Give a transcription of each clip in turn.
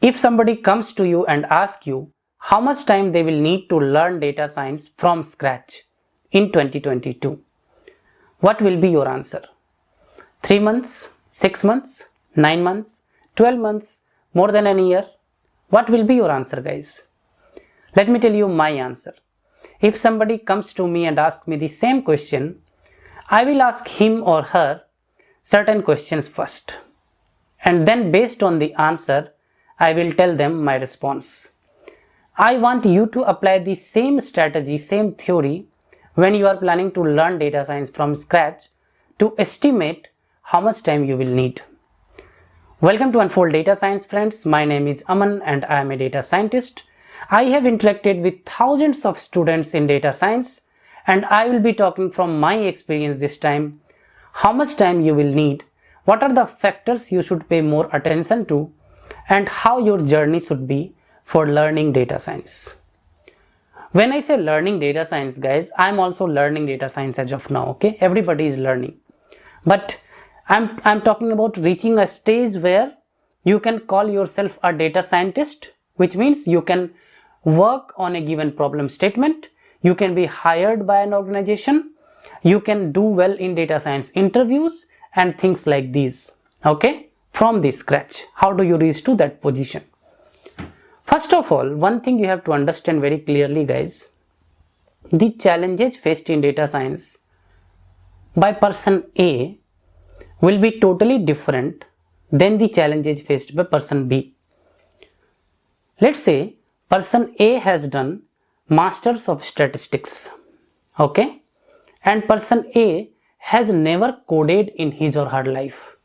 If somebody comes to you and asks you how much time they will need to learn data science from scratch in 2022, what will be your answer? 3 months, 6 months, 9 months, 12 months, more than a year? What will be your answer, guys? Let me tell you my answer. If somebody comes to me and asks me the same question, I will ask him or her certain questions first, and then based on the answer, I will tell them my response. I want you to apply the same strategy, same theory when you are planning to learn data science from scratch to estimate how much time you will need. Welcome to Unfold Data Science, friends. My name is Aman and I am a data scientist. I have interacted with thousands of students in data science and I will be talking from my experience this time. How much time you will need, what are the factors you should pay more attention to, and how your journey should be for learning data science. When I say learning data science, guys, I'm also learning data science as of now, okay? Everybody is learning. But I'm talking about reaching a stage where you can call yourself a data scientist, which means you can work on a given problem statement, you can be hired by an organization, you can do well in data science interviews and things like these, okay? From the scratch, how do you reach to that position? First of all, one thing you have to understand very clearly, guys, the challenges faced in data science by person A will be totally different than the challenges faced by person B. Let's say person A has done Masters of Statistics, okay, and person A has never coded in his or her life.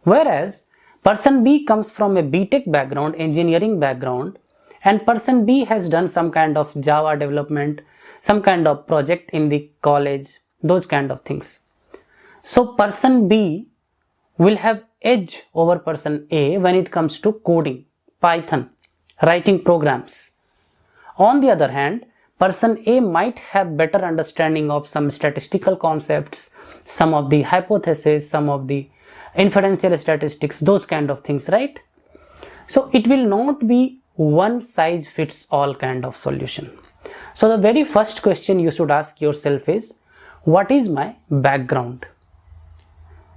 Whereas person B comes from a BTech background, engineering background, and person B has done some kind of Java development, some kind of project in the college, those kind of things. So person B will have edge over person A when it comes to coding, Python, writing programs. On the other hand, person A might have better understanding of some statistical concepts, some of the hypotheses, some of the inferential statistics, those kind of things, right? So it will not be one size fits all kind of solution. So the very first question you should ask yourself is, what is my background?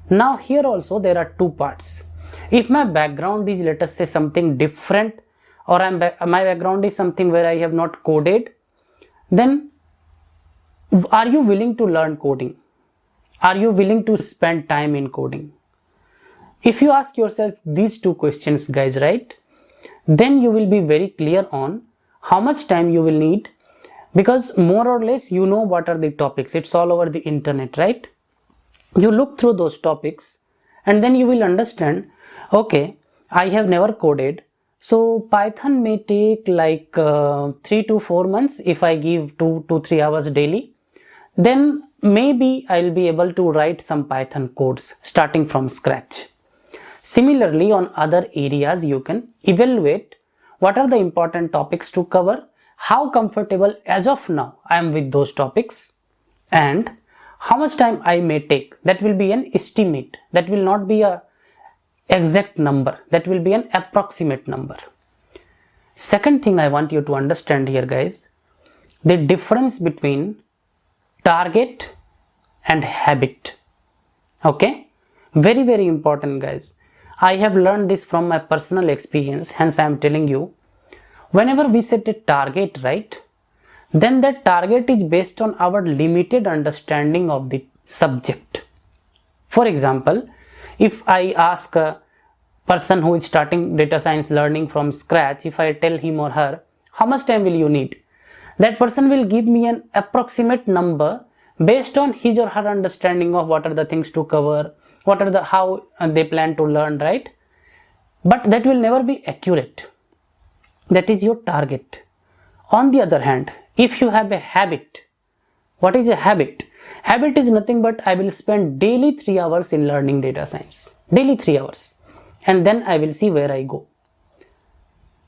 Now here also there are two parts. If my background is, let us say, something different, or my background is something where I have not coded, then are you willing to learn coding? Are you willing to spend time in coding? If you ask yourself these two questions, guys, right, then you will be very clear on how much time you will need, because more or less you know what are the topics. It's all over the internet, right? You look through those topics and then you will understand, okay, I have never coded, so Python may take like 3 to 4 months if I give 2 to 3 hours daily. Then maybe I'll be able to write some Python codes starting from scratch. Similarly, on other areas, you can evaluate what are the important topics to cover, how comfortable as of now I am with those topics, and how much time I may take. That will be an estimate. That will not be a exact number. That will be an approximate number. Second thing I want you to understand here, guys, the difference between target and habit. Okay? Very, very important, guys. I have learned this from my personal experience, hence I am telling you. Whenever we set a target, right, then that target is based on our limited understanding of the subject. For example, if I ask a person who is starting data science learning from scratch, if I tell him or her, how much time will you need? That person will give me an approximate number based on his or her understanding of what are the things to cover, what are the how they plan to learn, right? But that will never be accurate. That is your target. On the other hand, if you have a habit, what is a habit? Habit is nothing but I will spend daily 3 hours in learning data science. Daily 3 hours. And then I will see where I go.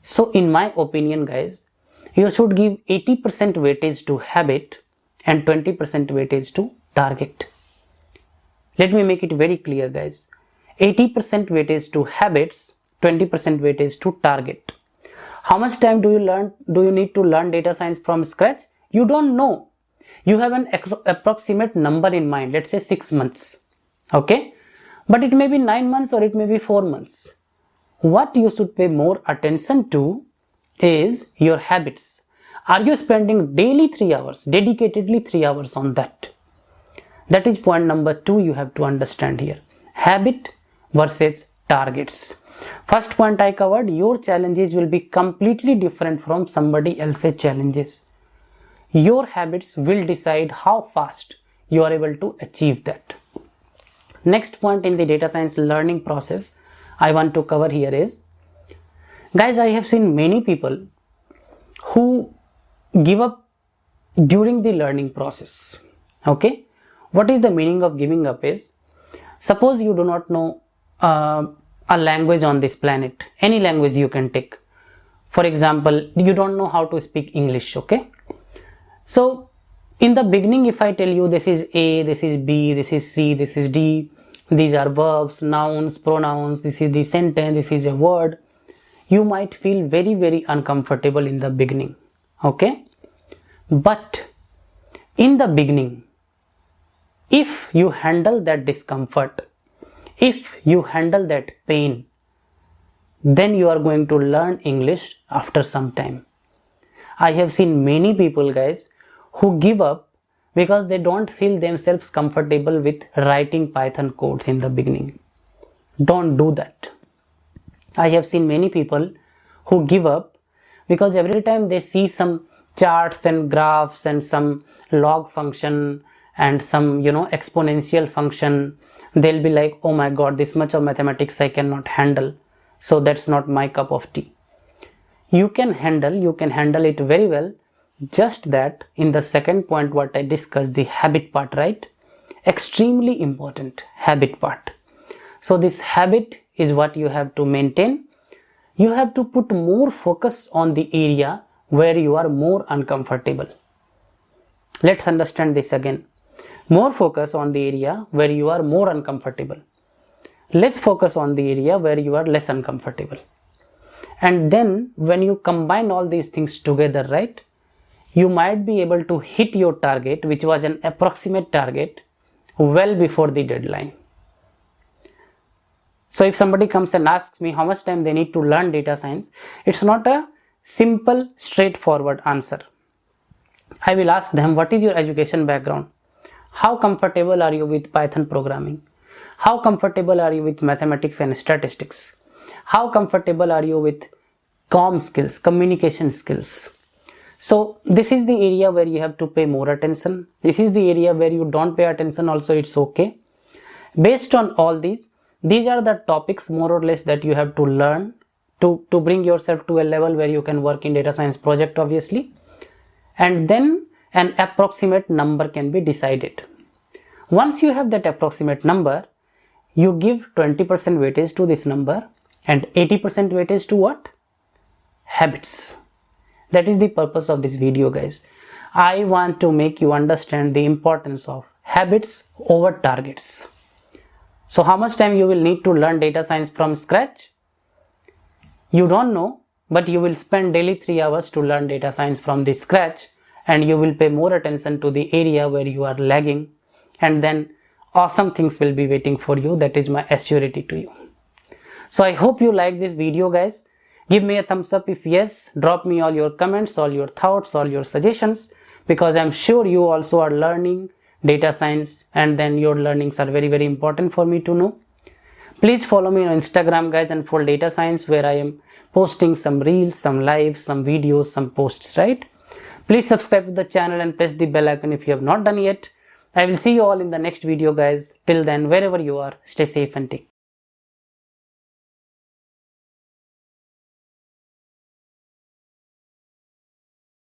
So in my opinion, guys, you should give 80% weightage to habit and 20% weightage to target. Let me make it very clear, guys. 80% weightage to habits, 20% weightage to target. How much time do you need to learn data science from scratch? You don't know. You have an approximate number in mind, let's say 6 months. Okay? But it may be 9 months or it may be 4 months. What you should pay more attention to is your habits. Are you spending daily 3 hours, dedicatedly 3 hours on that? That is point number 2 you have to understand here. Habit versus targets. First point I covered, your challenges will be completely different from somebody else's challenges. Your habits will decide how fast you are able to achieve that. Next point in the data science learning process I want to cover here is, guys, I have seen many people who give up during the learning process. Okay? What is the meaning of giving up is, suppose you do not know a language on this planet, any language you can take. For example, you don't know how to speak English, okay? So, in the beginning, if I tell you this is A, this is B, this is C, this is D, these are verbs, nouns, pronouns, this is the sentence, this is a word, you might feel very, very uncomfortable in the beginning, okay? But, in the beginning, if you handle that discomfort, if you handle that pain, then you are going to learn English after some time. I have seen many people, guys, who give up because they don't feel themselves comfortable with writing Python codes in the beginning. Don't do that. I have seen many people who give up because every time they see some charts and graphs and some log function and some exponential function, they'll be like, oh my god, this much of mathematics I cannot handle, so that's not my cup of tea. You can handle it very well, just that in the second point what I discussed, the habit part, right? Extremely important, habit part. So this habit is what you have to maintain. You have to put more focus on the area where you are more uncomfortable. Let's understand this again. More focus on the area where you are more uncomfortable. Less focus on the area where you are less uncomfortable. And then when you combine all these things together, right, you might be able to hit your target, which was an approximate target, well before the deadline. So if somebody comes and asks me how much time they need to learn data science, it's not a simple, straightforward answer. I will ask them, what is your education background? How comfortable are you with Python programming? How comfortable are you with mathematics and statistics? How comfortable are you with comm skills, communication skills? So this is the area where you have to pay more attention. This is the area where you don't pay attention also, it's okay. Based on all these are the topics more or less that you have to learn to bring yourself to a level where you can work in data science project, obviously. And then an approximate number can be decided. Once you have that approximate number, you give 20% weightage to this number and 80% weightage to what? Habits. That is the purpose of this video, guys. I want to make you understand the importance of habits over targets. So how much time you will need to learn data science from scratch? You don't know, but you will spend daily 3 hours to learn data science from the scratch, and you will pay more attention to the area where you are lagging, and then awesome things will be waiting for you. That is my assurity to you. So I hope you like this video, guys. Give me a thumbs up if yes. Drop me all your comments, all your thoughts, all your suggestions, because I'm sure you also are learning data science, and then your learnings are very, very important for me to know. Please follow me on Instagram, guys, Unfold Data Science, where I am posting some reels, some lives, some videos, some posts, right? Please subscribe to the channel and press the bell icon if you have not done yet. I will see you all in the next video, guys. Till then, wherever you are, stay safe and take care.